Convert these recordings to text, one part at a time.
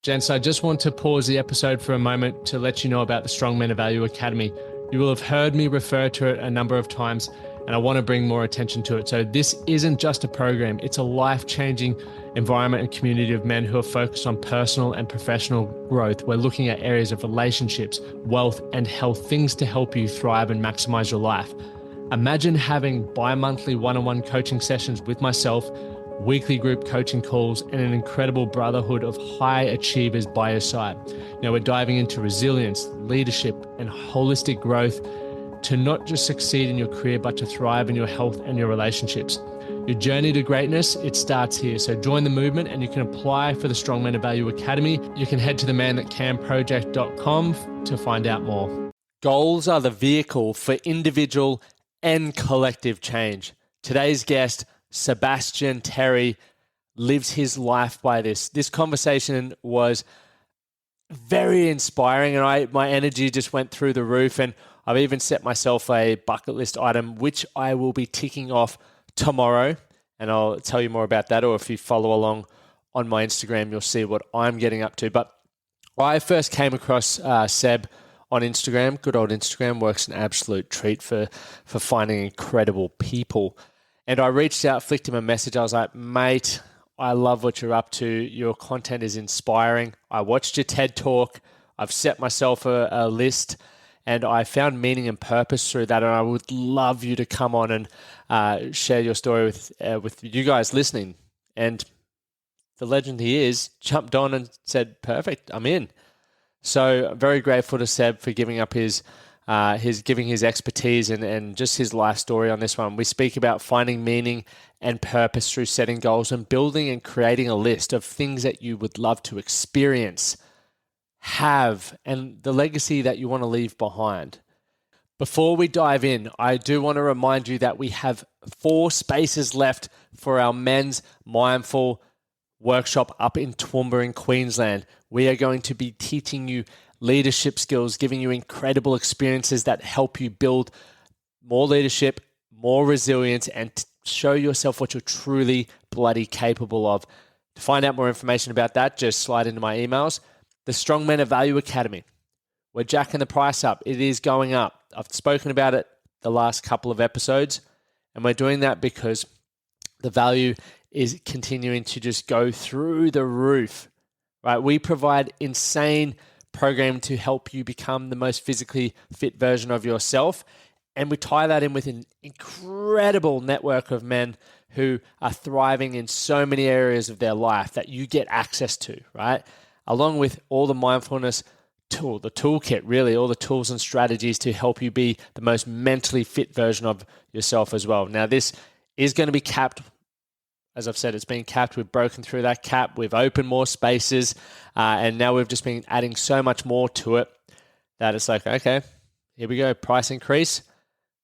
Gents, I just want to pause the episode for a moment to let you know about the Strong Men of Value Academy. You will have heard me refer to it a number of times, and I want to bring more attention to it. So this isn't just a program, it's a life-changing environment and community of men who are focused on personal and professional growth. We're looking at areas of relationships, wealth, and health, things to help you thrive and maximize your life. Imagine having bi-monthly one-on-one coaching sessions with myself, weekly group coaching calls, and an incredible brotherhood of high achievers by your side. Now we're diving into resilience, leadership, and holistic growth to not just succeed in your career, but to thrive in your health and your relationships. Your journey to greatness, it starts here. So join the movement and you can apply for the Strong Men of Value Academy. You can head to themanthatcanproject.com to find out more. Goals are the vehicle for individual and collective change. Today's guest, Sebastian Terry, lives his life by this. This conversation was very inspiring and my energy just went through the roof, and I've even set myself a bucket list item which I will be ticking off tomorrow, and I'll tell you more about that, or if you follow along on my Instagram you'll see what I'm getting up to. But I first came across Seb on Instagram. Good old Instagram works an absolute treat for finding incredible people. And I reached out, flicked him a message. I was like, mate, I love what you're up to. Your content is inspiring. I watched your TED Talk. I've set myself a list, and I found meaning and purpose through that. And I would love you to come on and share your story with you guys listening. And the legend he is jumped on and said, perfect, I'm in. So I'm very grateful to Seb for giving up his expertise and just his life story on this one. We speak about finding meaning and purpose through setting goals and building and creating a list of things that you would love to experience, have, and the legacy that you want to leave behind. Before we dive in, I do want to remind you that we have 4 spaces left for our men's mindful workshop up in Toowoomba in Queensland. We are going to be teaching you leadership skills, giving you incredible experiences that help you build more leadership, more resilience, and show yourself what you're truly bloody capable of. To find out more information about that, just slide into my emails. The Strong Men of Value Academy. We're jacking the price up. It is going up. I've spoken about it the last couple of episodes, and we're doing that because the value is continuing to just go through the roof, right? We provide insane program to help you become the most physically fit version of yourself. And we tie that in with an incredible network of men who are thriving in so many areas of their life that you get access to, right? Along with all the mindfulness tool, the toolkit, really, all the tools and strategies to help you be the most mentally fit version of yourself as well. Now, this is going to be capped. As I've said, it's been capped. We've broken through that cap. We've opened more spaces. And now we've just been adding so much more to it that it's like, okay, here we go. Price increase.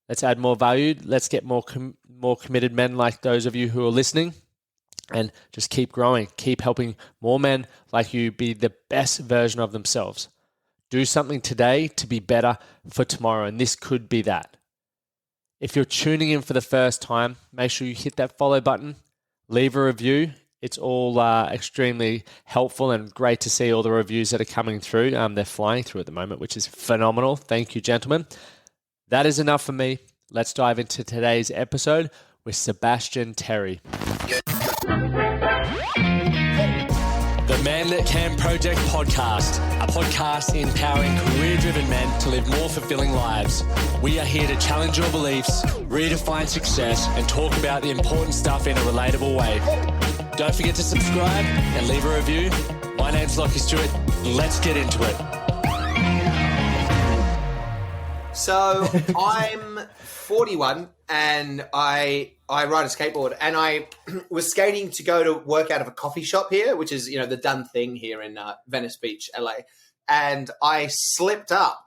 Let's add more value. Let's get more committed men like those of you who are listening, and just keep growing. Keep helping more men like you be the best version of themselves. Do something today to be better for tomorrow. And this could be that. If you're tuning in for the first time, make sure you hit that follow button. Leave a review. It's all extremely helpful and great to see all the reviews that are coming through. They're flying through at the moment, which is phenomenal. Thank you, gentlemen. That is enough for me. Let's dive into today's episode with Sebastian Terry. The Man That Can Project podcast, a podcast empowering career-driven men to live more fulfilling lives. We are here to challenge your beliefs, redefine success, and talk about the important stuff in a relatable way. Don't forget to subscribe and leave a review. My name's Lachlan Stuart. Let's get into it. So I'm 41 and I ride a skateboard, and I was skating to go to work out of a coffee shop here, which is, the done thing here in Venice Beach, LA. And I slipped up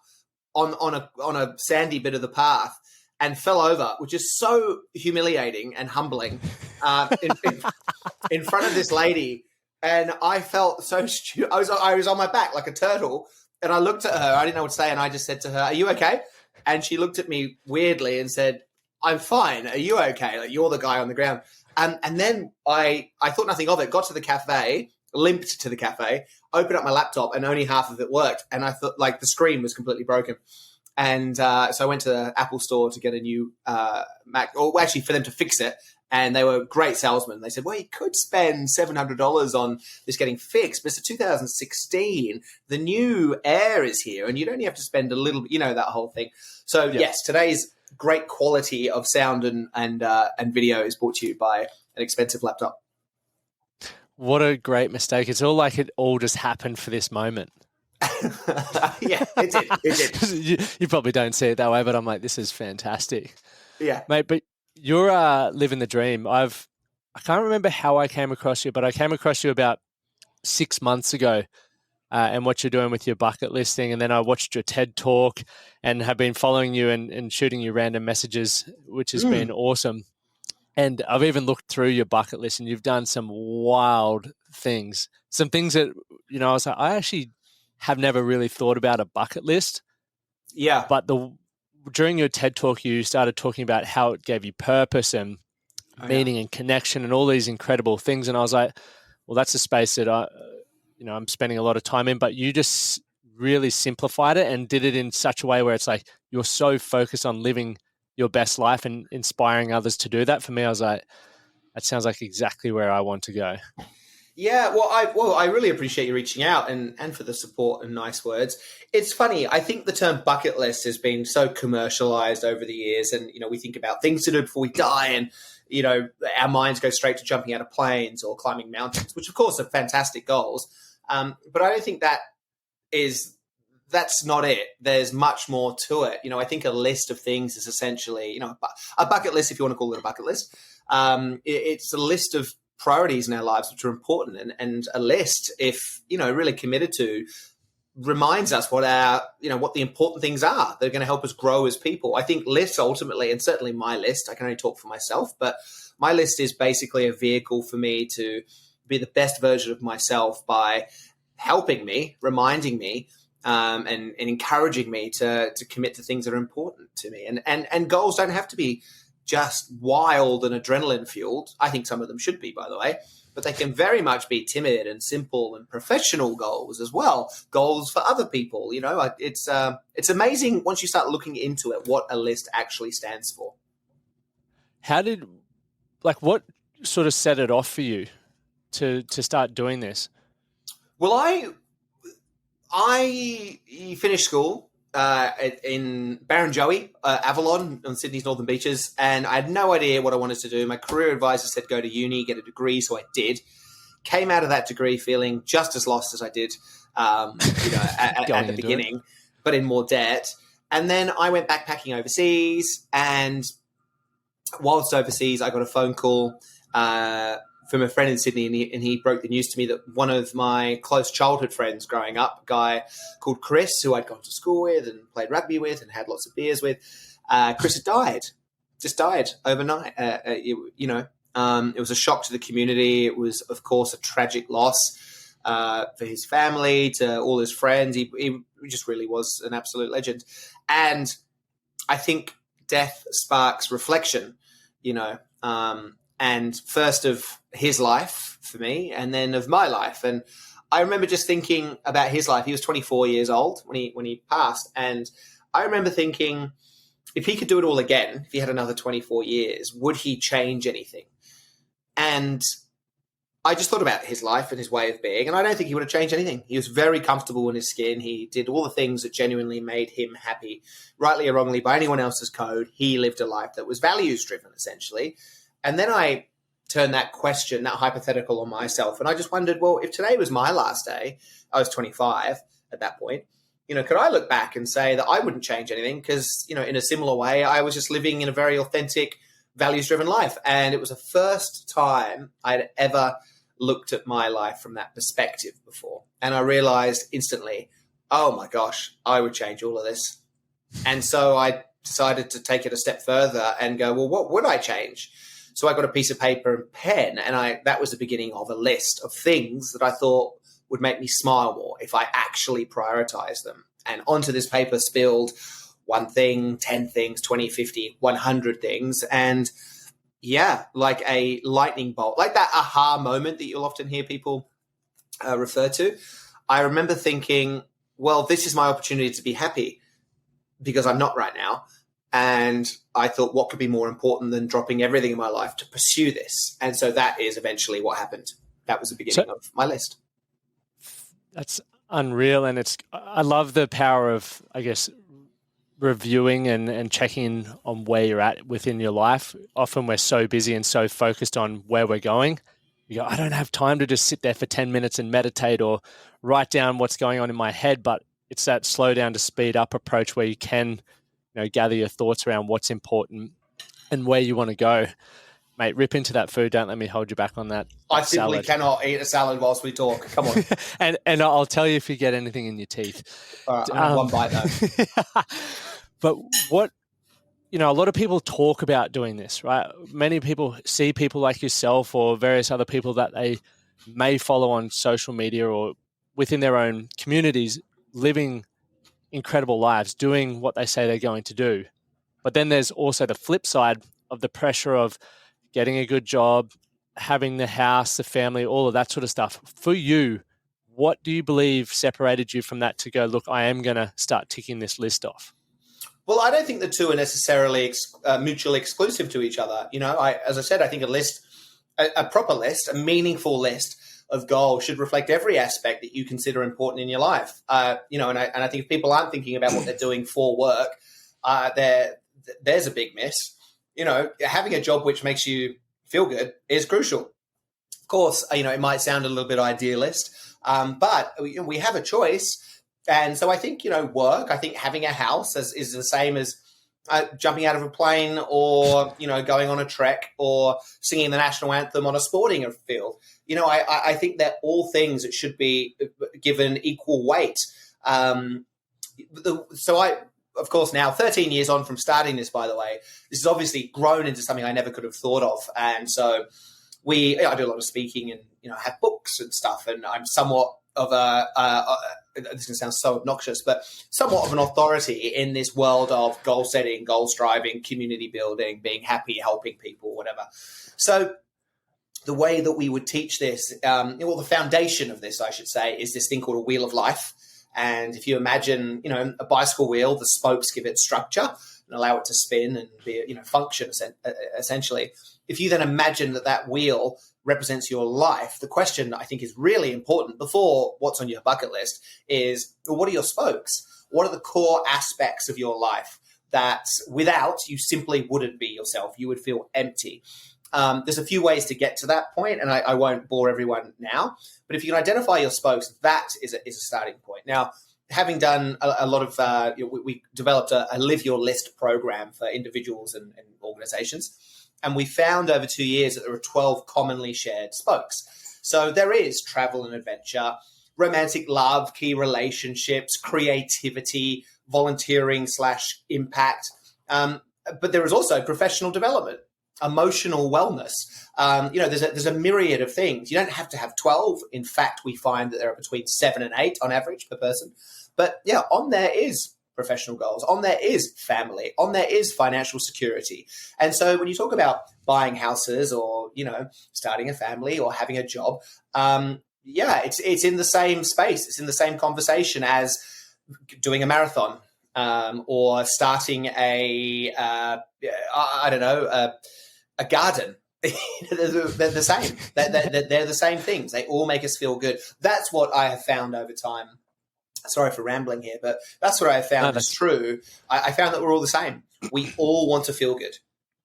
on a sandy bit of the path and fell over, which is so humiliating and humbling in front of this lady. And I felt so stupid. I was on my back like a turtle, and I looked at her. I didn't know what to say, and I just said to her, "Are you okay?" And she looked at me weirdly and said, "I'm fine. Are you okay? Like, you're the guy on the ground." And then I thought nothing of it, got to the cafe, limped to the cafe. opened up my laptop and only half of it worked. And I thought like the screen was completely broken. And so I went to the Apple store to get a new Mac, or actually for them to fix it. And they were great salesmen. They said, well, you could spend $700 on this getting fixed, but it's a 2016. The new Air is here, and you'd only have to spend a little bit, that whole thing. So, yes, today's great quality of sound and video is brought to you by an expensive laptop. What a great mistake. It's all like it all just happened for this moment. Yeah, it did. You probably don't see it that way, but I'm like, this is fantastic. Yeah. Mate, but you're living the dream. I can't remember how I came across you, but I came across you about 6 months ago and what you're doing with your bucket listing. And then I watched your TED talk and have been following you and shooting you random messages, which has been awesome. And I've even looked through your bucket list and you've done some wild things. Some things that, I was like, I actually have never really thought about a bucket list. Yeah. But during your TED talk, you started talking about how it gave you purpose and meaning and connection and all these incredible things. And I was like, well, that's a space that I'm spending a lot of time in, but you just really simplified it and did it in such a way where it's like, you're so focused on living your best life and inspiring others to do that. For me, I was like, that sounds like exactly where I want to go. Yeah, well, I really appreciate you reaching out and for the support and nice words. It's funny. I think the term bucket list has been so commercialized over the years, and we think about things to do before we die, and our minds go straight to jumping out of planes or climbing mountains, which of course are fantastic goals. But I don't think that's not it. There's much more to it. I think a list of things is essentially, a bucket list, if you want to call it a bucket list. It's a list of priorities in our lives which are important, and a list, if really committed to, reminds us what the important things are. They're going to help us grow as people. I think lists ultimately, and certainly my list, I can only talk for myself, but my list is basically a vehicle for me to be the best version of myself by helping me, reminding me, and encouraging me to commit to things that are important to me. And goals don't have to be just wild and adrenaline fueled. I think some of them should be, by the way, but they can very much be timid and simple and professional goals as well. Goals for other people. It's amazing once you start looking into it, what a list actually stands for. What sort of set it off for you to start doing this? Well, I finished school in Barrenjoey, Avalon, on Sydney's northern beaches, and I had no idea what I wanted to do. My career advisor said go to uni, get a degree, so I did. Came out of that degree feeling just as lost as I did, at the beginning, but in more debt. And then I went backpacking overseas, and whilst overseas, I got a phone call from a friend in Sydney, and he broke the news to me that one of my close childhood friends growing up, a guy called Chris, who I'd gone to school with and played rugby with and had lots of beers with, Chris had died overnight. It was a shock to the community. It was, of course, a tragic loss for his family, to all his friends. He just really was an absolute legend. And I think death sparks reflection, and first of his life for me, and then of my life. And I remember just thinking about his life. He was 24 years old when he passed. And I remember thinking, if he could do it all again, if he had another 24 years, would he change anything? And I just thought about his life and his way of being, and I don't think he would have changed anything. He was very comfortable in his skin. He did all the things that genuinely made him happy, rightly or wrongly, by anyone else's code. He lived a life that was values-driven, essentially. And then I turned that question, that hypothetical, on myself, and I just wondered, well, if today was my last day, I was 25 at that point, could I look back and say that I wouldn't change anything? Because, in a similar way, I was just living in a very authentic, values-driven life. And it was the first time I'd ever looked at my life from that perspective before. And I realized instantly, oh my gosh, I would change all of this. And so I decided to take it a step further and go, well, what would I change? So I got a piece of paper and pen, and that was the beginning of a list of things that I thought would make me smile more if I actually prioritize them. And onto this paper spilled one thing, 10 things, 20, 50, 100 things. And yeah, like a lightning bolt, like that aha moment that you'll often hear people refer to. I remember thinking, well, this is my opportunity to be happy because I'm not right now. And I thought, what could be more important than dropping everything in my life to pursue this? And so that is eventually what happened. That was the beginning of my list. That's unreal. And I love the power of, I guess, reviewing and checking on where you're at within your life. Often we're so busy and so focused on where we're going. You go, I don't have time to just sit there for 10 minutes and meditate or write down what's going on in my head. But it's that slow down to speed up approach where you can, gather your thoughts around what's important and where you want to go. Mate, rip into that food. Don't let me hold you back on that. I simply cannot eat a salad whilst we talk. Come on. and I'll tell you if you get anything in your teeth. All right, I'm one bite though. But what, a lot of people talk about doing this, right? Many people see people like yourself or various other people that they may follow on social media or within their own communities living incredible lives, doing what they say they're going to do. But then there's also the flip side of the pressure of getting a good job, having the house, the family, all of that sort of stuff. For you, what do you believe separated you from that to go, look, I am going to start ticking this list off? Well, I don't think the two are necessarily mutually exclusive to each other. As I said, I think a proper list, a meaningful list of goals should reflect every aspect that you consider important in your life. And I think if people aren't thinking about what they're doing for work, there's a big miss. Having a job which makes you feel good is crucial. Of course, it might sound a little bit idealist, but we have a choice. And so I think, work, I think having a house is the same as jumping out of a plane or, going on a trek or singing the national anthem on a sporting field. I think they're all things that should be given equal weight. Of course, now 13 years on from starting this, by the way, this has obviously grown into something I never could have thought of. And so I do a lot of speaking and, have books and stuff. And I'm somewhat of this is going to sound so obnoxious, but somewhat of an authority in this world of goal setting, goal striving, community building, being happy, helping people, whatever. So the way that we would teach this, the foundation of this, I should say, is this thing called a wheel of life. And if you imagine, a bicycle wheel, the spokes give it structure and allow it to spin and be, function essentially. If you then imagine that wheel represents your life, the question I think is really important before what's on your bucket list is, well, what are your spokes? What are the core aspects of your life that without you simply wouldn't be yourself? You would feel empty. There's a few ways to get to that point, and I won't bore everyone now. But if you can identify your spokes, that is a starting point. Now, having done a lot of, we developed a Live Your List program for individuals and organizations. And we found over 2 years that there are 12 commonly shared spokes. So there is travel and adventure, romantic love, key relationships, creativity, volunteering / impact. But there is also professional development, emotional wellness. There's a myriad of things. You don't have to have 12. In fact, we find that there are between 7 and 8 on average per person. But yeah, on there is professional goals. On there is family. On there is financial security. And so when you talk about buying houses or, starting a family or having a job, it's in the same space. It's in the same conversation as doing a marathon or starting a garden. They're the same. They're the same things. They all make us feel good. That's what I have found over time. Sorry for rambling here, but that's what I found is true. I found that we're all the same. We all want to feel good.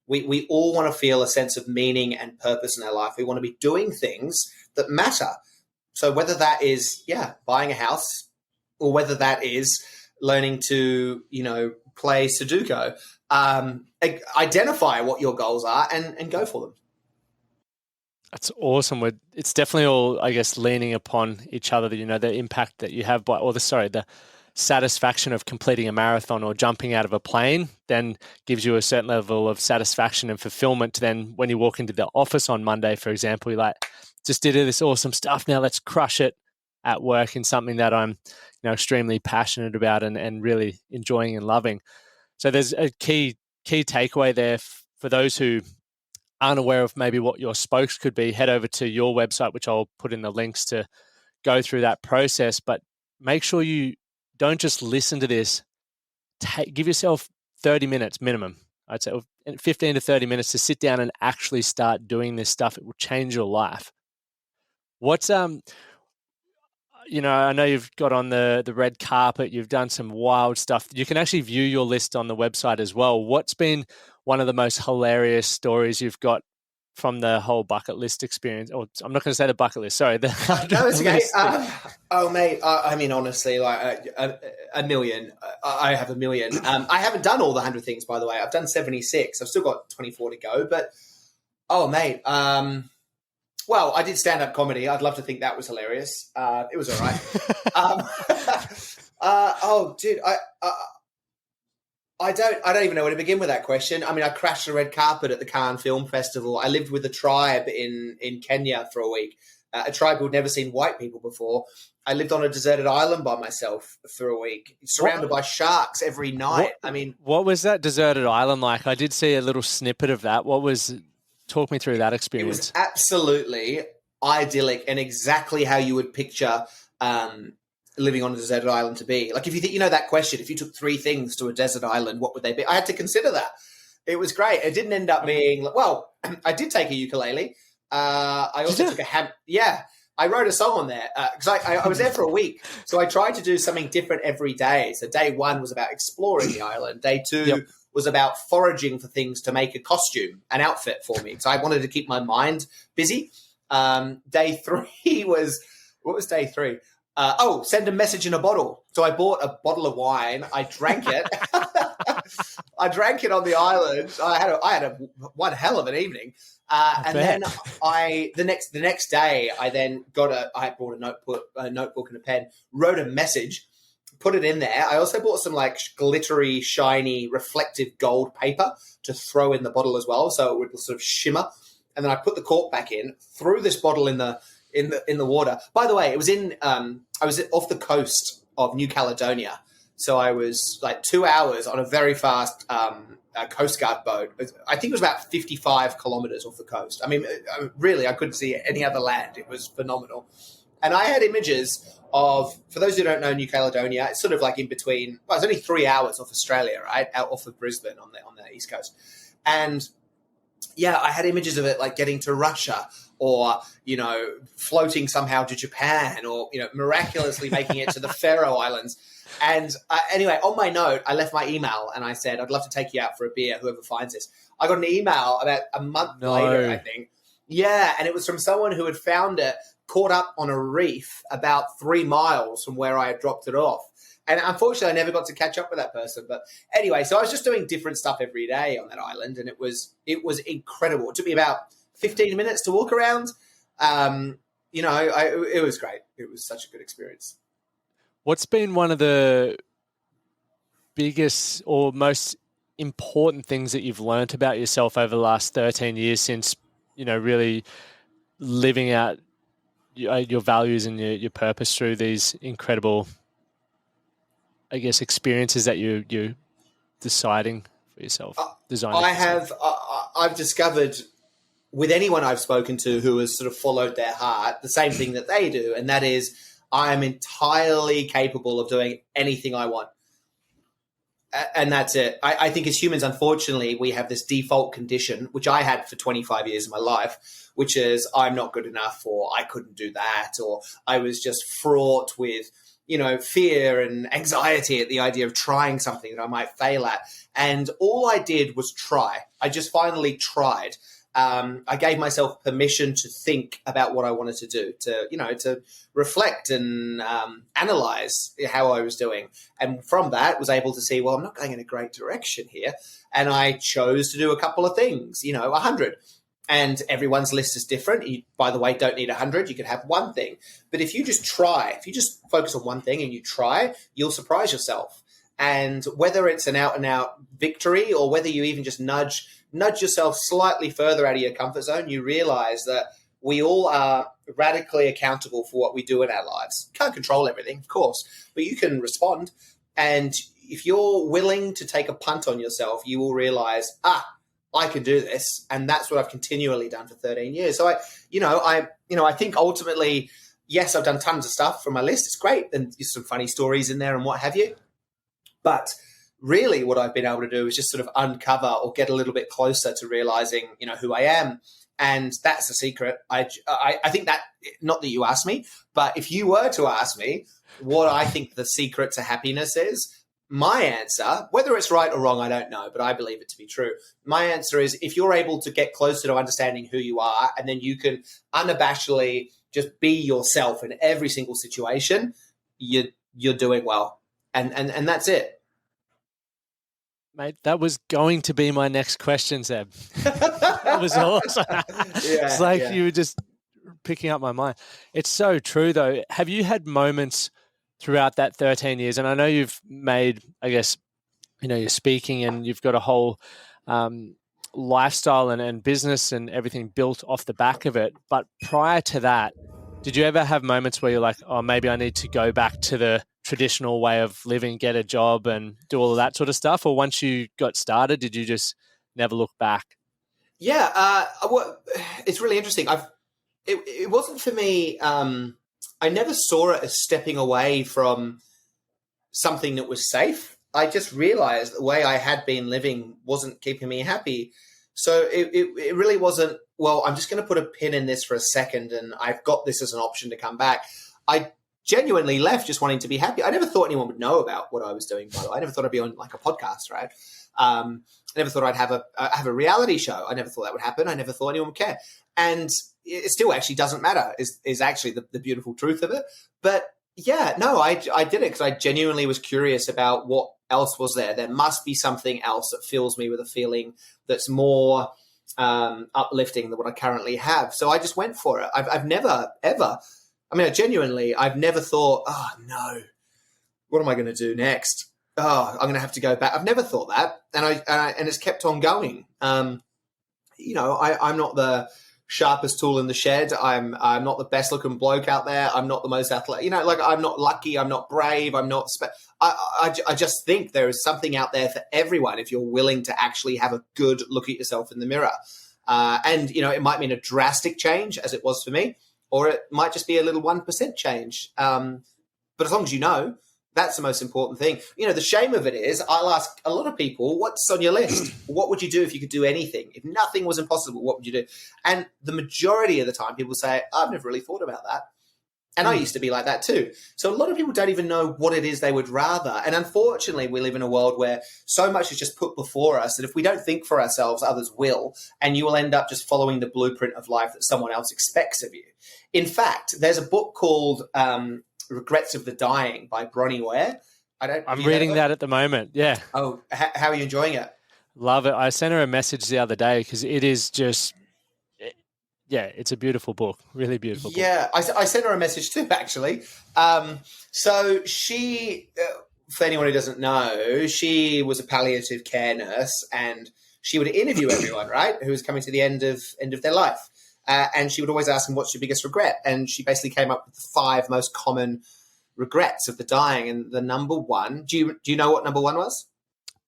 We all want to feel a sense of meaning and purpose in our life. We want to be doing things that matter. So whether that is, buying a house or whether that is learning to, play Sudoku, identify what your goals are and go for them. That's awesome. It's definitely all, I guess, leaning upon each other, the impact that you have the satisfaction of completing a marathon or jumping out of a plane then gives you a certain level of satisfaction and fulfillment to then when you walk into the office on Monday, for example, you're like, just did this awesome stuff. Now let's crush it at work in something that I'm, extremely passionate about and really enjoying and loving. So there's a key takeaway there for those who aren't aware of maybe what your spokes could be. Head over to your website, which I'll put in the links to go through that process, but make sure you don't just listen to this. Give yourself 30 minutes minimum. I'd say 15 to 30 minutes to sit down and actually start doing this stuff. It will change your life. What's I know you've got on the red carpet, you've done some wild stuff. You can actually view your list on the website as well. What's been one of the most hilarious stories you've got from the whole bucket list experience? Or I'm not going to say the bucket list, sorry. No, it's okay. Mate, I mean, honestly, like a million. I have a million. I haven't done all the 100 things, by the way. I've done 76. I've still got 24 to go. But, mate, well, I did stand-up comedy. I'd love to think that was hilarious. It was all right. Dude, I don't even know where to begin with that question. I mean, I crashed the red carpet at the Cannes Film Festival. I lived with a tribe in Kenya for a week, a tribe who'd never seen white people before. I lived on a deserted island by myself for a week, surrounded by sharks every night. What was that deserted island like? I did see a little snippet of that. Talk me through that experience. It was absolutely idyllic and exactly how you would picture living on a deserted island to be. Like, if you think, that question, if you took 3 things to a desert island, what would they be? I had to consider that. It was great. It didn't end up being, well, I did take a ukulele. I also took a ham. Yeah. I wrote a song on there because I was there for a week. So I tried to do something different every day. So day 1 was about exploring the island. Day 2 was about foraging for things to make a costume, an outfit for me. So I wanted to keep my mind busy. Day 3 was, what was day 3? Send a message in a bottle. So I bought a bottle of wine. I drank it. I drank it on the island. I had one hell of an evening. Then the next day, I brought a notebook and a pen, wrote a message, put it in there. I also bought some like glittery, shiny, reflective gold paper to throw in the bottle as well, so it would sort of shimmer. And then I put the cork back in, threw this bottle in the water. By the way, it was I was off the coast of New Caledonia, so I was like 2 hours on a very fast Coast Guard boat. I think it was about 55 kilometers off the coast. I mean, really, I couldn't see any other land. It was phenomenal. And I had images of, for those who don't know New Caledonia, it's sort of like in between, well, it's only 3 hours off Australia, right? Out off of Brisbane on the East Coast. And yeah, I had images of it like getting to Russia or, floating somehow to Japan or, miraculously making it to the Faroe Islands. And anyway, on my note, I left my email and I said, I'd love to take you out for a beer, whoever finds this. I got an email about a month later, I think. Yeah, and it was from someone who had found it, caught up on a reef about 3 miles from where I had dropped it off. And unfortunately, I never got to catch up with that person. But anyway, so I was just doing different stuff every day on that island, and it was incredible. It took me about 15 minutes to walk around. It was great. It was such a good experience. What's been one of the biggest or most important things that you've learned about yourself over the last 13 years since, really living out your values and your purpose through these incredible, I guess, experiences that you're deciding for yourself? I've discovered with anyone I've spoken to who has sort of followed their heart, the same thing that they do, and that is I am entirely capable of doing anything I want. And that's it. I think as humans, unfortunately, we have this default condition, which I had for 25 years of my life, which is I'm not good enough, or I couldn't do that, or I was just fraught with, fear and anxiety at the idea of trying something that I might fail at. And all I did was try. I just finally tried. I gave myself permission to think about what I wanted to do, to reflect and analyze how I was doing. And from that, was able to see, well, I'm not going in a great direction here. And I chose to do a couple of things, 100. And everyone's list is different. You, by the way, don't need 100. You can have one thing. But if you just try, if you just focus on one thing and you try, you'll surprise yourself. And whether it's an out-and-out victory or whether you even just nudge yourself slightly further out of your comfort zone, you realize that we all are radically accountable for what we do in our lives. Can't control everything, of course, but you can respond. And if you're willing to take a punt on yourself, you will realize, I can do this. And that's what I've continually done for 13 years. So I think ultimately yes, I've done tons of stuff from my list. It's great. And there's some funny stories in there and what have you. But really what I've been able to do is just sort of uncover or get a little bit closer to realizing, who I am. And that's the secret. I think that, not that you asked me, but if you were to ask me what I think the secret to happiness is, my answer, whether it's right or wrong, I don't know, but I believe it to be true. My answer is if you're able to get closer to understanding who you are, and then you can unabashedly just be yourself in every single situation, you're doing well. And that's it. Mate, that was going to be my next question, Seb. That was awesome. It's like you were just picking up my mind. It's so true, though. Have you had moments throughout that 13 years? And I know you've made, I guess, you're speaking and you've got a whole lifestyle and business and everything built off the back of it. But prior to that, did you ever have moments where you're like, oh, maybe I need to go back to the traditional way of living, get a job and do all of that sort of stuff? Or once you got started, did you just never look back? Yeah, it's really interesting. It wasn't for me. I never saw it as stepping away from something that was safe. I just realized the way I had been living wasn't keeping me happy. So it really wasn't, well, I'm just going to put a pin in this for a second and I've got this as an option to come back. I genuinely left just wanting to be happy. I never thought anyone would know about what I was doing, by the way. I never thought I'd be on like a podcast, right? I never thought I'd have a reality show. I never thought that would happen. I never thought anyone would care. And it still actually doesn't matter is actually the beautiful truth of it. But yeah, no, I did it because I genuinely was curious about what else was there. There must be something else that fills me with a feeling that's more uplifting than what I currently have. So I just went for it. I've never, ever, I've never thought, oh no, what am I going to do next? Oh, I'm going to have to go back. I've never thought that. And it's kept on going. I'm not the sharpest tool in the shed. I'm not the best looking bloke out there. I'm not the most athletic, I'm not lucky. I'm not brave. I'm not, I just think there is something out there for everyone if you're willing to actually have a good look at yourself in the mirror. It might mean a drastic change as it was for me, or it might just be a little 1% change. But as long as you know, that's the most important thing. The shame of it is I'll ask a lot of people, what's on your list? What would you do if you could do anything? If nothing was impossible, what would you do? And the majority of the time people say, I've never really thought about that. And I used to be like that too. So a lot of people don't even know what it is they would rather. And unfortunately, we live in a world where so much is just put before us that if we don't think for ourselves, others will. And you will end up just following the blueprint of life that someone else expects of you. In fact, there's a book called Regrets of the Dying by Bronnie Ware. I'm reading that at the moment. Yeah. Oh, how are you enjoying it? Love it. I sent her a message the other day because it is just, it's a beautiful book. Really beautiful book. Yeah, I sent her a message too, actually. So she, for anyone who doesn't know, she was a palliative care nurse and she would interview everyone, right, who was coming to the end of their life. And she would always ask them, what's your biggest regret? And she basically came up with the 5 most common regrets of the dying. And the number one, do you know what number 1 was?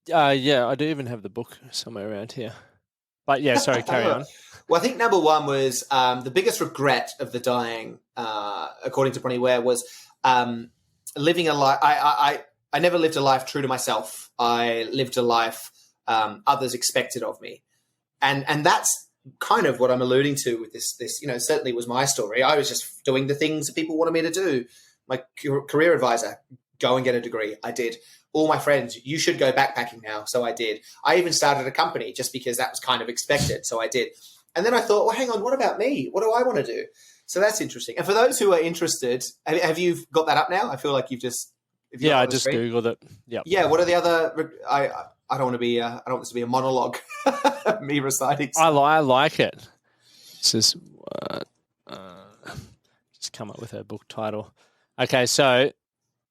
Yeah, I do even have the book somewhere around here. But yeah, sorry, carry on. Well, I think number 1 was the biggest regret of the dying, according to Bronnie Ware, was living a life. I never lived a life true to myself. I lived a life others expected of me. And that's kind of what I'm alluding to with this, certainly was my story. I was just doing the things that people wanted me to do. My career advisor, go and get a degree. I did. All my friends, you should go backpacking now. So I did. I even started a company just because that was kind of expected. So I did. And then I thought, well, hang on, what about me? What do I want to do? So that's interesting. And for those who are interested, have you got that up now? I feel like you've just... I just Googled it. Yep. Yeah. What are the other... I don't want to be. I don't want this to be a monologue. Me reciting. I like it. It's just come up with a book title. Okay, so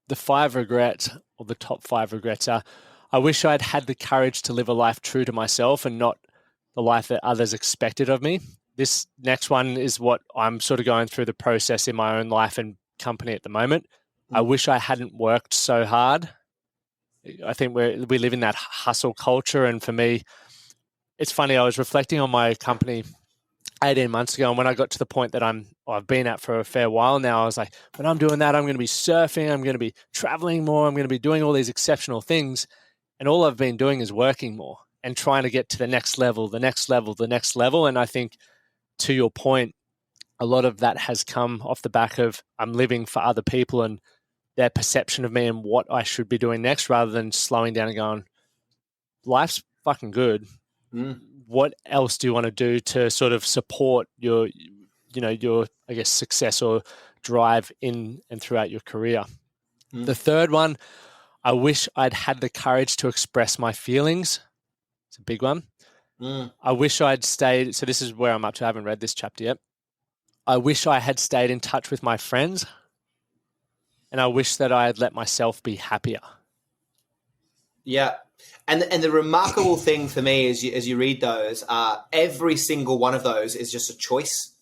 the 5 regrets, or the top 5 regrets, are: I wish I'd had the courage to live a life true to myself and not the life that others expected of me. This next one is what I'm sort of going through the process in my own life and company at the moment. I wish I hadn't worked so hard. I think we live in that hustle culture. And for me, it's funny, I was reflecting on my company 18 months ago. And when I got to the point that I've been at for a fair while now, I was like, when I'm doing that, I'm going to be surfing, I'm going to be traveling more, I'm going to be doing all these exceptional things. And all I've been doing is working more and trying to get to the next level, the next level, the next level. And I think, to your point, a lot of that has come off the back of I'm living for other people and their perception of me and what I should be doing next, rather than slowing down and going, life's fucking good. What else do you want to do to sort of support your I guess success or drive in and throughout your career? The third one, I wish I'd had the courage to express my feelings. It's a big one. I wish I'd stayed. So this is where I'm up to. I haven't read this chapter yet. I wish I had stayed in touch with my friends, and I wish that I had let myself be happier. Yeah. And the remarkable thing for me as you read those, every single one of those is just a choice.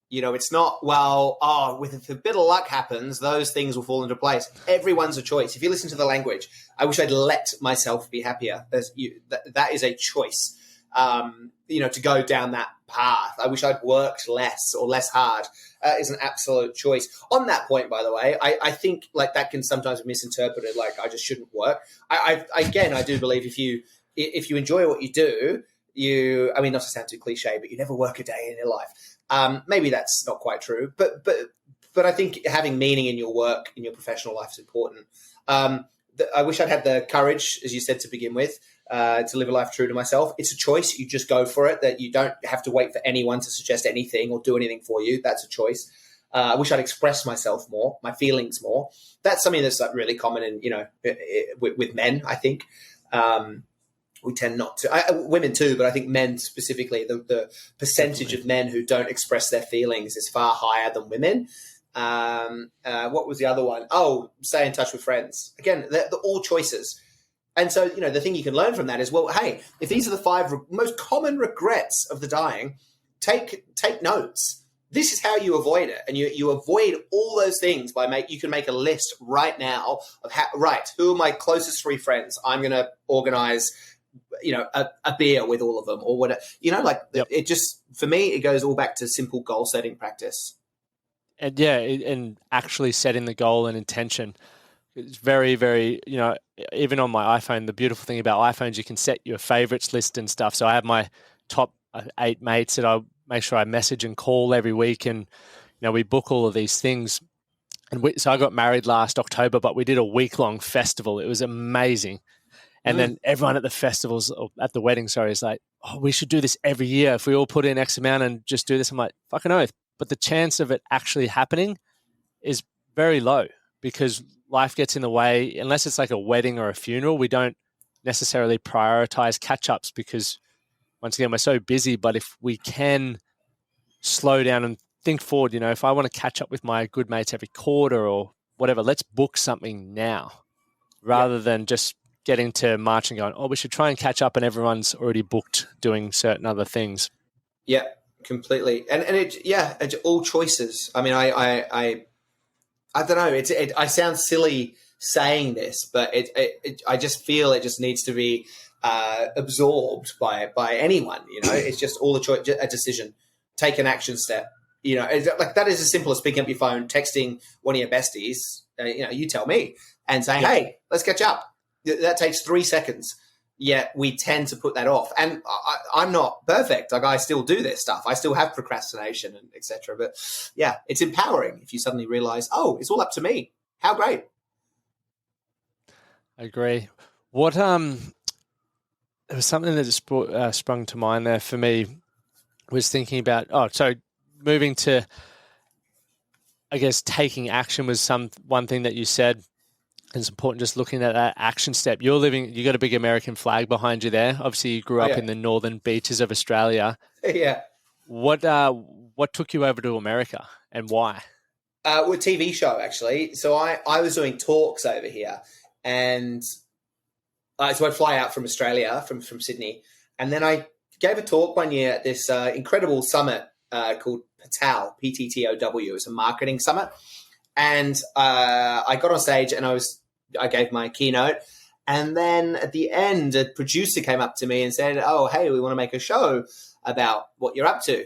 It's not, if a bit of luck happens, those things will fall into place. Everyone's a choice. If you listen to the language, I wish I'd let myself be happier. That is a choice, to go down that path. I wish I'd worked less or less hard is an absolute choice. On that point, by the way, I think like that can sometimes be misinterpreted, like I just shouldn't work. I do believe if you enjoy what you do, not to sound too cliche, but you never work a day in your life. Maybe that's not quite true, but I think having meaning in your work, in your professional life is important. I wish I'd had the courage, as you said to begin with, to live a life true to myself. It's a choice. You just go for it, that you don't have to wait for anyone to suggest anything or do anything for you. That's a choice. I wish I'd expressed myself more, my feelings more. That's something that's like really common in, with men, I think. We tend not to, women too, but I think men specifically, the percentage of men who don't express their feelings is far higher than women. What was the other one? Oh, stay in touch with friends. Again, they're all choices. And so, the thing you can learn from that is, well, hey, if these are the 5 most common regrets of the dying, take notes. This is how you avoid it. And you avoid all those things you can make a list right now of who are my closest 3 friends? I'm going to organize, a beer with all of them or whatever, yep. It just, for me, it goes all back to simple goal setting practice. And and actually setting the goal and intention. It's very, very, even on my iPhone, the beautiful thing about iPhones, you can set your favorites list and stuff. So I have my top 8 mates that I make sure I message and call every week. And, we book all of these things. And so I got married last October, but we did a week-long festival. It was amazing. And then everyone at the festivals, or at the wedding, is like, oh, we should do this every year. If we all put in X amount and just do this, I'm like, fucking oath. But the chance of it actually happening is very low, because life gets in the way. Unless it's like a wedding or a funeral, we don't necessarily prioritize catch-ups because, once again, we're so busy. But if we can slow down and think forward, if I want to catch up with my good mates every quarter or whatever, let's book something now rather than just getting to March and going, oh, we should try and catch up, and everyone's already booked doing certain other things. Yeah, completely. And it's all choices. I mean, I don't know. I sound silly saying this, but I just feel it just needs to be absorbed by anyone. It's just all a decision. Take an action step. Like that is as simple as picking up your phone, texting one of your besties. You tell me, and saying, "Hey, let's catch up." That takes 3 seconds. Yet we tend to put that off. And I'm not perfect. Like I still do this stuff. I still have procrastination and etc. But yeah, it's empowering if you suddenly realize, oh, it's all up to me. How great. I agree. What there was something that just sprung to mind there for me, was thinking about, so moving to, I guess, taking action was one thing that you said. It's important just looking at that action step. You got a big American flag behind you there. Obviously, you grew up in the northern beaches of Australia. Yeah. What took you over to America and why? A TV show, actually. So I was doing talks over here, and so I'd fly out from Australia, from Sydney, and then I gave a talk one year at this incredible summit called PTOW, PTTOW. It's a marketing summit. And I got on stage and I gave my keynote. And then at the end, a producer came up to me and said, oh, hey, we want to make a show about what you're up to.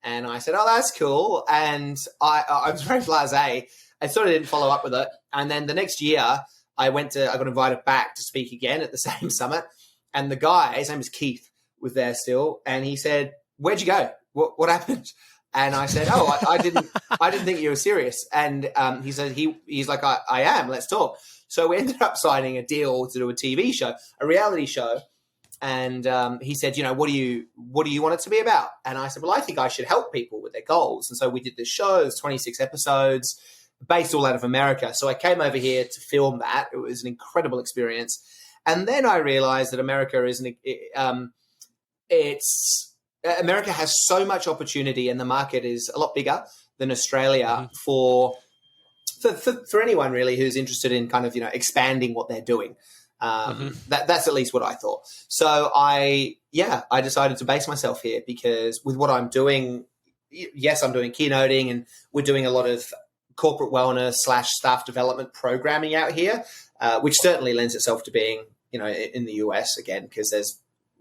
And I said, oh, that's cool. And I was very blasé. I sort of didn't follow up with it. And then the next year, I got invited back to speak again at the same summit. And the guy, his name is Keith, was there still. And he said, where'd you go? What happened? And I said, oh, I didn't think you were serious. And he said, he's like, I am, let's talk. So we ended up signing a deal to do a TV show, a reality show. And he said, what do you want it to be about? And I said, well, I think I should help people with their goals. And so we did this show. It was 26 episodes based all out of America. So I came over here to film that. It was an incredible experience. And then I realized that America America has so much opportunity, and the market is a lot bigger than Australia for anyone really who's interested in kind of, expanding what they're doing. That's at least what I thought. So I decided to base myself here because with what I'm doing, yes, I'm doing keynoting and we're doing a lot of corporate wellness / staff development programming out here, which certainly lends itself to being, in the US again, because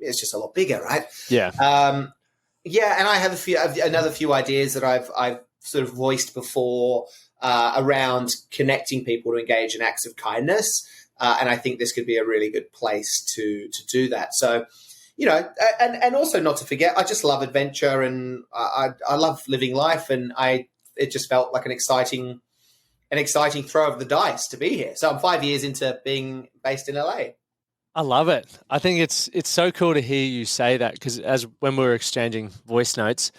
it's just a lot bigger, right? Yeah. And I have another few ideas that I've sort of voiced before around connecting people to engage in acts of kindness. And I think this could be a really good place to do that. So, and also not to forget, I just love adventure and I love living life. And it just felt like an exciting throw of the dice to be here. So I'm 5 years into being based in LA. I love it. I think it's so cool to hear you say that because when we were exchanging voice notes,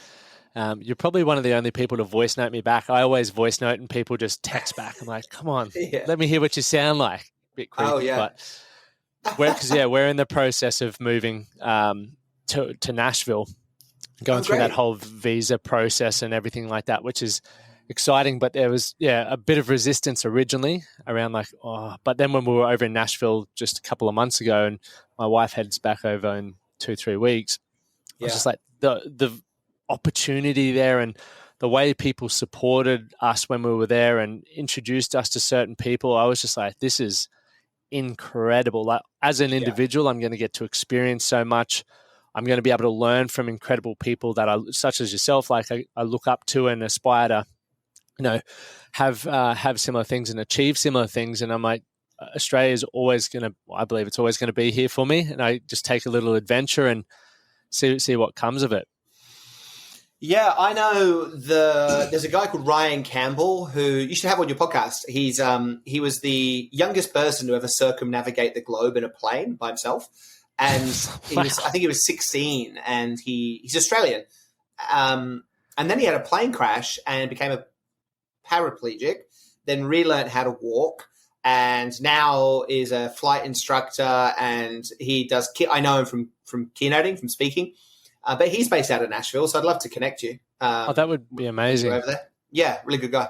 you're probably one of the only people to voice note me back. I always voice note and people just text back. I'm like, come on, let me hear what you sound like. A bit creepy, oh, yeah. But we're in the process of moving to Nashville, going through that whole visa process and everything like that, which is exciting. But there was a bit of resistance originally around but then when we were over in Nashville just a couple of months ago and my wife heads back over in 2-3 weeks, I was just like the opportunity there and the way people supported us when we were there and introduced us to certain people, I was just like, this is incredible. Like as an individual, I'm going to get to experience so much. I'm going to be able to learn from incredible people that such as yourself, like I look up to and aspire to, have similar things and achieve similar things. And I'm like, Australia is I believe it's always going to be here for me. And I just take a little adventure and see what comes of it. Yeah, I know there's a guy called Ryan Campbell who you should have on your podcast. He was the youngest person to ever circumnavigate the globe in a plane by himself. And I think he was 16 and he's Australian. And then he had a plane crash and became a paraplegic, then relearned how to walk and now is a flight instructor and he does, I know him from keynoting, from speaking. But he's based out of Nashville, so I'd love to connect you. That would be amazing. Over there. Yeah, really good guy.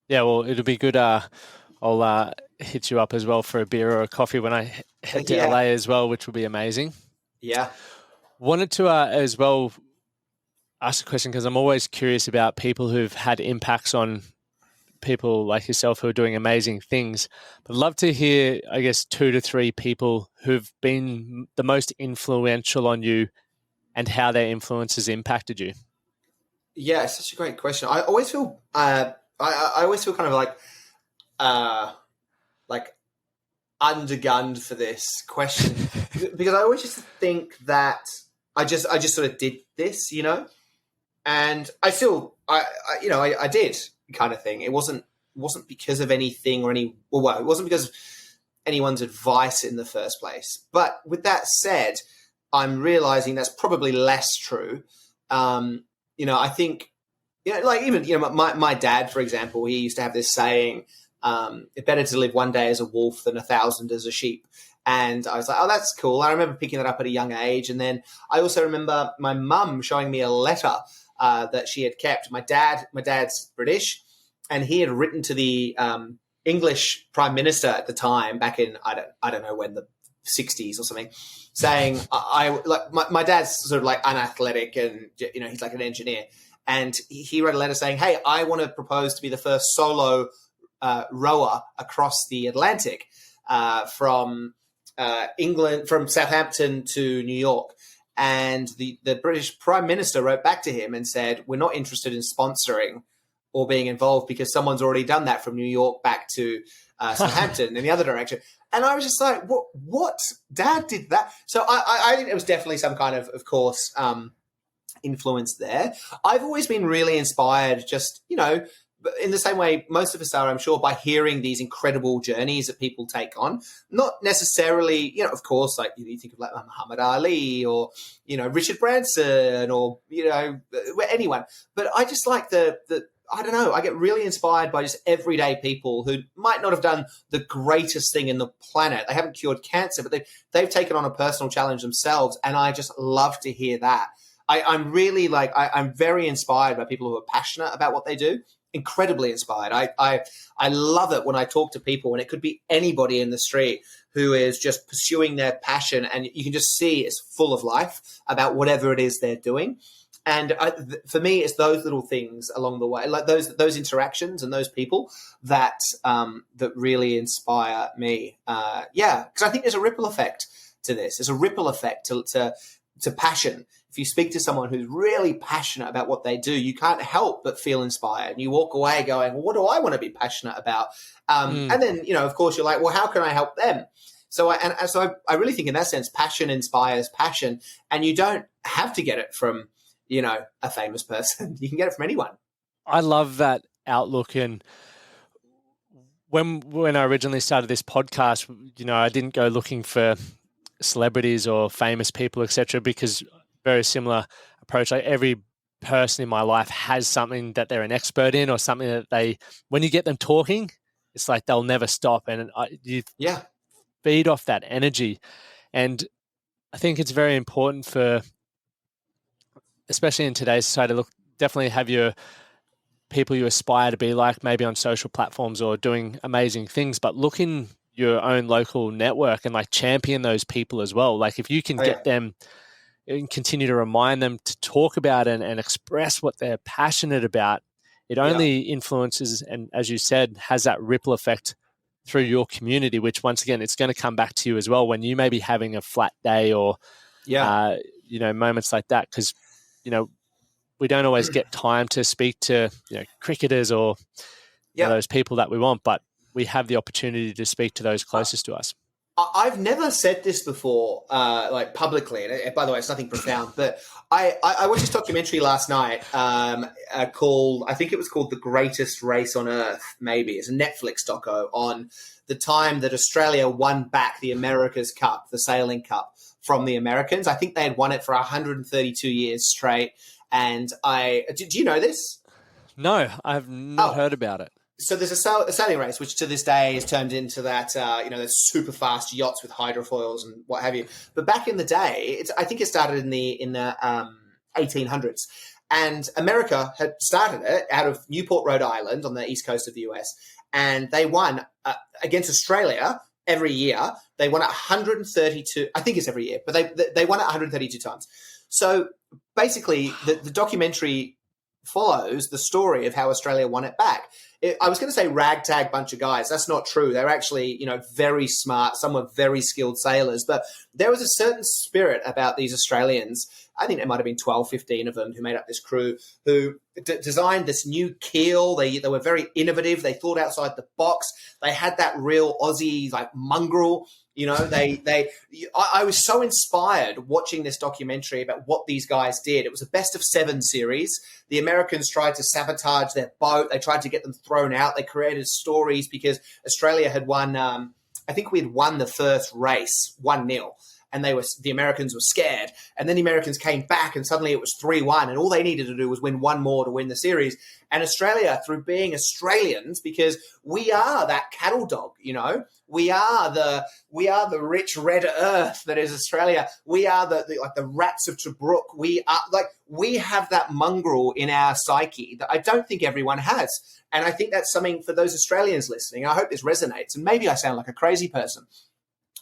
Yeah, well, it'll be good. I'll hit you up as well for a beer or a coffee when I head to LA as well, which will be amazing. Yeah. Wanted to as well ask a question because I'm always curious about people who've had impacts on people like yourself who are doing amazing things. But I'd love to hear, I guess, 2 to 3 people who've been the most influential on you and how their influence has impacted you. Yeah, it's such a great question. I always feel I always feel kind of like undergunned for this question because I always just think that I just sort of did this, and I still I did kind of thing. It wasn't because of anything or it wasn't because of anyone's advice in the first place. But with that said, I'm realizing that's probably less true. I think, like even, my dad, for example, he used to have this saying, it's better to live one day as a wolf than 1,000 as a sheep. And I was like, oh, that's cool. I remember picking that up at a young age. And then I also remember my mum showing me a letter that she had kept. My dad's British, and he had written to the English Prime Minister at the time back in, I don't know when, the 60s or something, saying my dad's sort of like unathletic and he's like an engineer, and he wrote a letter saying, hey, I want to propose to be the first solo rower across the Atlantic from England, from Southampton to New York. And the British Prime Minister wrote back to him and said, we're not interested in sponsoring or being involved because someone's already done that from New York back to Southampton in the other direction. And I was just like, what? Dad did that? So I think it was definitely some kind of course, influence there. I've always been really inspired just, in the same way most of us are, I'm sure, by hearing these incredible journeys that people take on. Not necessarily, of course, like you think of like Muhammad Ali or, Richard Branson or, anyone. But I just like I don't know, I get really inspired by just everyday people who might not have done the greatest thing in the planet. They haven't cured cancer, but they've taken on a personal challenge themselves. And I just love to hear that. I'm really I'm very inspired by people who are passionate about what they do. Incredibly inspired. I love it when I talk to people, and it could be anybody in the street who is just pursuing their passion, and you can just see it's full of life about whatever it is they're doing. And for me, it's those little things along the way, like those interactions and those people that really inspire me. Because I think there's a ripple effect to this. There's a ripple effect to passion. If you speak to someone who's really passionate about what they do, you can't help but feel inspired. You walk away going, well, what do I want to be passionate about? And then, of course, you're like, well, how can I help them? So I really think in that sense, passion inspires passion. And you don't have to get it from, a famous person. You can get it from anyone. I love that outlook. And when I originally started this podcast, I didn't go looking for celebrities or famous people, etc., because very similar approach. Like every person in my life has something that they're an expert in, or something that when you get them talking, it's like they'll never stop, and you feed off that energy. And I think it's very important for, especially in today's society, definitely have your people you aspire to be like, maybe on social platforms or doing amazing things, but look in your own local network and champion those people as well. Like if you can get them and continue to remind them to talk about and express what they're passionate about, it only influences, and as you said, has that ripple effect through your community, which once again, it's going to come back to you as well when you may be having a flat day or, moments like that. Because, we don't always get time to speak to, cricketers or those people that we want, but we have the opportunity to speak to those closest to us. I've never said this before, publicly. And by the way, it's nothing profound, but I watched this documentary last night called, I think it was called The Greatest Race on Earth, maybe. It's a Netflix doco on the time that Australia won back the America's Cup, the sailing cup, from the Americans. I think they had won it for 132 years straight. And do you know this? No, I've not heard about it. So there's a sailing race, which to this day is turned into that, those super fast yachts with hydrofoils and what have you. But back in the day, I think it started in the 1800s, and America had started it out of Newport, Rhode Island, on the east coast of the US, and they won against Australia every year. They won it 132. I think it's every year, but they won it 132 times. So basically, the documentary follows the story of how Australia won it back. I was going to say ragtag bunch of guys. That's not true. They're actually, very smart. Some were very skilled sailors. But there was a certain spirit about these Australians. I think there might have been 12, 15 of them who made up this crew, who designed this new keel. They were very innovative. They thought outside the box. They had that real Aussie mongrel. I was so inspired watching this documentary about what these guys did. It was a best of 7 series. The Americans tried to sabotage their boat. They tried to get them thrown out. They created stories because Australia had won. I think we had won the first race 1-0. And the Americans were scared. And then the Americans came back and suddenly it was 3-1. And all they needed to do was win one more to win the series. And Australia, through being Australians, because we are that cattle dog, we are the rich red earth that is Australia. We are the rats of Tobruk. We have that mongrel in our psyche that I don't think everyone has. And I think that's something for those Australians listening. I hope this resonates. And maybe I sound like a crazy person,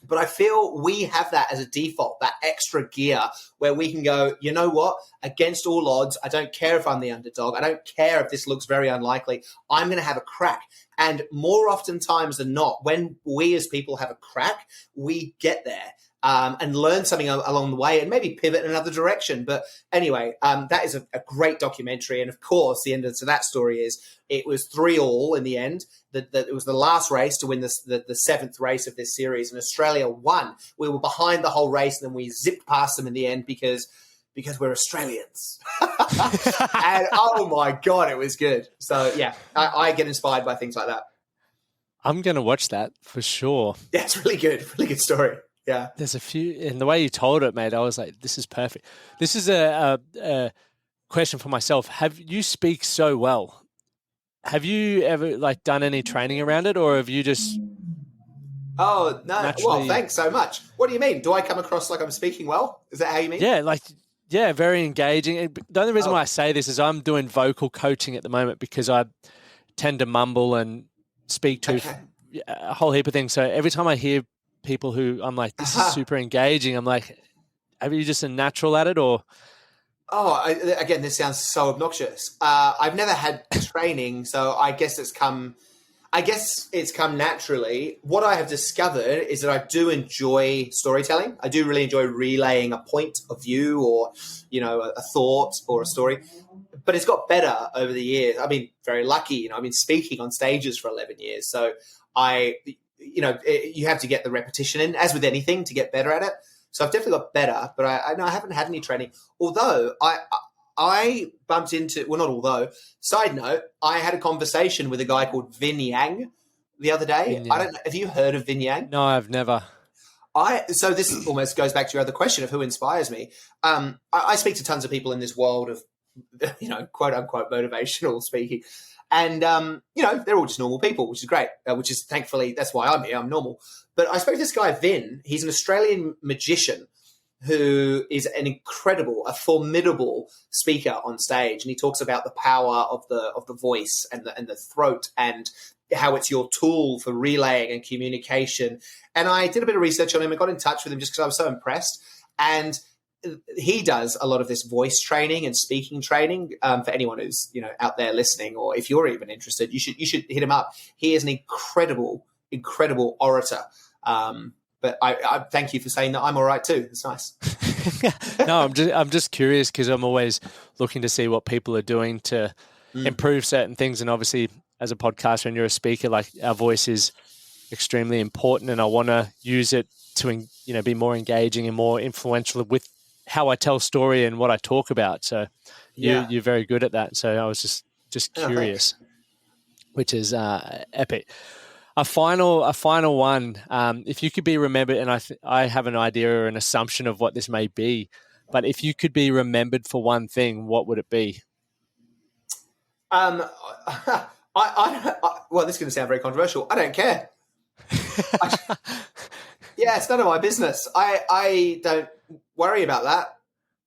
but I feel we have that as a default, that extra gear where we can go, you know what, against all odds, I don't care if I'm the underdog. I don't care if this looks very unlikely. I'm going to have a crack. And more often times than not, when we as people have a crack, we get there. and learn something along the way and maybe pivot in another direction. But anyway, that is a great documentary. And of course, the end of that story is it was 3-3 in the end. That it was the last race to win the 7th race of this series, and Australia won. We were behind the whole race, and then we zipped past them in the end because we're Australians. And oh my God, it was good. So yeah, I get inspired by things like that. I'm going to watch that for sure. Yeah, it's really good story. Yeah. There's a few, and the way you told it, mate, I was like, this is perfect. This is a question for myself. You speak so well. Have you ever done any training around it, or have you just... Oh, no. Naturally... Well, thanks so much. What do you mean? Do I come across like I'm speaking well? Is that how you mean? Yeah, very engaging. The only reason why I say this is I'm doing vocal coaching at the moment because I tend to mumble and speak to a whole heap of things. So every time I hear people who I'm like, this is super engaging, I'm like, are you just a natural at it, or? Again, this sounds so obnoxious. I've never had training, so I guess it's come naturally. What I have discovered is that I do enjoy storytelling. I do really enjoy relaying a point of view or, a thought or a story. But it's got better over the years. I've been very lucky. I've been speaking on stages for 11 years. So you have to get the repetition in, as with anything, to get better at it. So I've definitely got better, but I haven't had any training. Although I bumped into, side note, I had a conversation with a guy called Vin Yang the other day. I don't know, have you heard of Vin Yang? No, I've never. So this almost goes back to your other question of who inspires me. I speak to tons of people in this world of, quote unquote motivational speaking. And, they're all just normal people, which is great, which is thankfully, that's why I'm here. I'm normal. But I spoke to this guy, Vin. He's an Australian magician who is a formidable speaker on stage. And he talks about the power of the voice and the throat and how it's your tool for relaying and communication. And I did a bit of research on him and got in touch with him just because I was so impressed. And he does a lot of this voice training and speaking training for anyone who's out there listening, or if you're even interested, you should hit him up. He is an incredible orator. But I thank you for saying that I'm all right too. It's nice. No, I'm just curious because I'm always looking to see what people are doing to improve certain things, and obviously as a podcaster and you're a speaker, our voice is extremely important, and I want to use it to be more engaging and more influential with how I tell story and what I talk about. So you're very good at that. So I was just curious, which is epic. A final one. If you could be remembered, and I have an idea or an assumption of what this may be, but if you could be remembered for one thing, what would it be? Well, this is going to sound very controversial. I don't care. It's none of my business. I don't worry about that.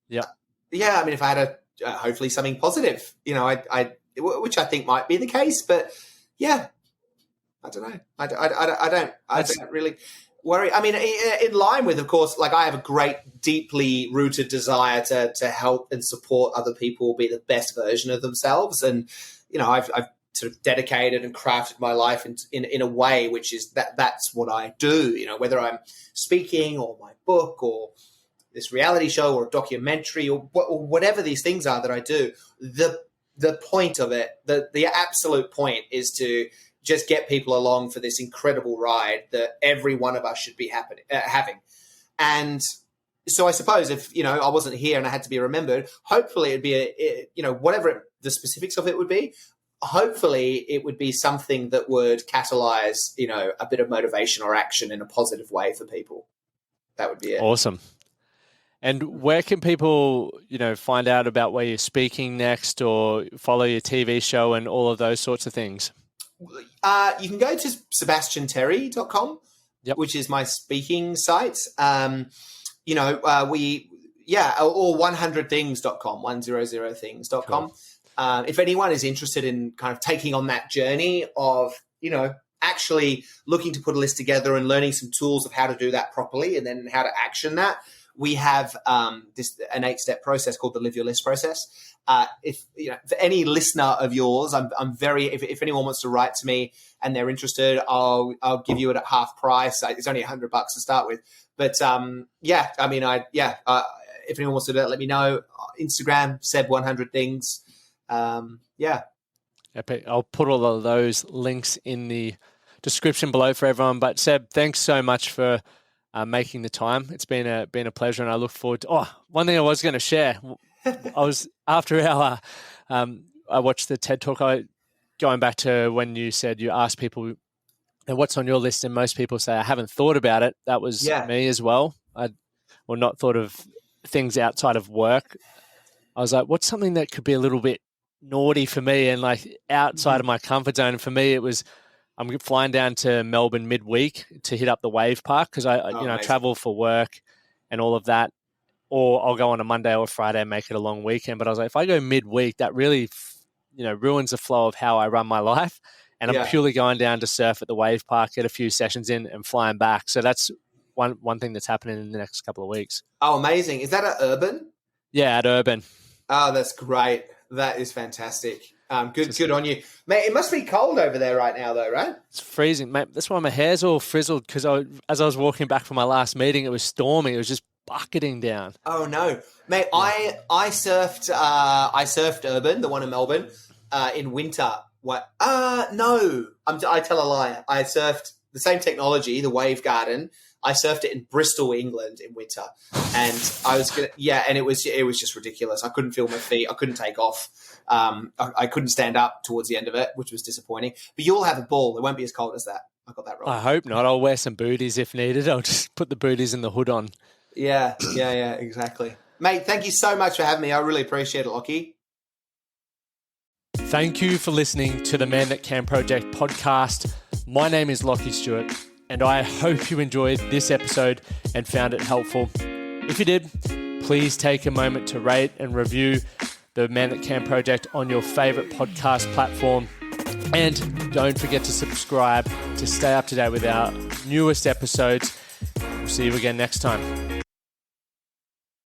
Yeah. Yeah. I mean, if I had hopefully something positive, which I think might be the case, but yeah, I don't know. I don't really worry. I mean, in line with, of course, I have a great, deeply rooted desire to help and support other people be the best version of themselves. And, I've sort of dedicated and crafted my life in a way which is that's what I do, whether I'm speaking or my book or this reality show or a documentary or whatever these things are that I do. The point of it, the absolute point is to just get people along for this incredible ride that every one of us should be having. And so I suppose if, I wasn't here and I had to be remembered, hopefully it'd be whatever the specifics of it would be, hopefully it would be something that would catalyze, a bit of motivation or action in a positive way for people. That would be it. Awesome. And where can people, find out about where you're speaking next or follow your TV show and all of those sorts of things? You can go to sebastianterry.com, which is my speaking site. Or 100things.com, 100things.com. If anyone is interested in kind of taking on that journey of, actually looking to put a list together and learning some tools of how to do that properly and then how to action that, we have an 8-step process called the Live Your List process. If for any listener of yours, I'm very, if anyone wants to write to me and they're interested, I'll give you it at half price. It's only $100 to start with. But if anyone wants to do it, let me know. Instagram, Seb100things. I'll put all of those links in the description below for everyone. But Seb, thanks so much for making the time. It's been a pleasure, and I look forward to. One thing I was going to share. I was after our. I watched the TED Talk. Going back to when you said you asked people, what's on your list, and most people say I haven't thought about it. That was me as well. Not thought of things outside of work. I was like, what's something that could be a little bit naughty for me and like outside of my comfort zone? And for me, it was I'm flying down to Melbourne midweek to hit up the wave park because I travel for work and all of that. Or I'll go on a Monday or Friday and make it a long weekend. But I was like, if I go midweek, that really, ruins the flow of how I run my life. And I'm purely going down to surf at the wave park, get a few sessions in and flying back. So that's one thing that's happening in the next couple of weeks. Oh, amazing. Is that at Urban? Yeah, at Urban. Oh, that's great. That is fantastic. Good on you. Mate, it must be cold over there right now though, right? It's freezing, mate. That's why my hair's all frizzled because as I was walking back from my last meeting, it was storming. It was just bucketing down. Oh no, mate! I surfed Urban, the one in Melbourne, in winter. What? No, I tell a lie. I surfed the same technology, the Wave Garden. I surfed it in Bristol, England, in winter, and I was and it was just ridiculous. I couldn't feel my feet. I couldn't take off. I couldn't stand up towards the end of it, which was disappointing. But you'll have a ball. It won't be as cold as that. I got that wrong. I hope not. I'll wear some booties if needed. I'll just put the booties and the hood on. Yeah, exactly. Mate, thank you so much for having me. I really appreciate it, Lockie. Thank you for listening to the Man That Can Project podcast. My name is Lockie Stuart, and I hope you enjoyed this episode and found it helpful. If you did, please take a moment to rate and review the Man That Can Project on your favorite podcast platform. And don't forget to subscribe to stay up to date with our newest episodes. We'll see you again next time.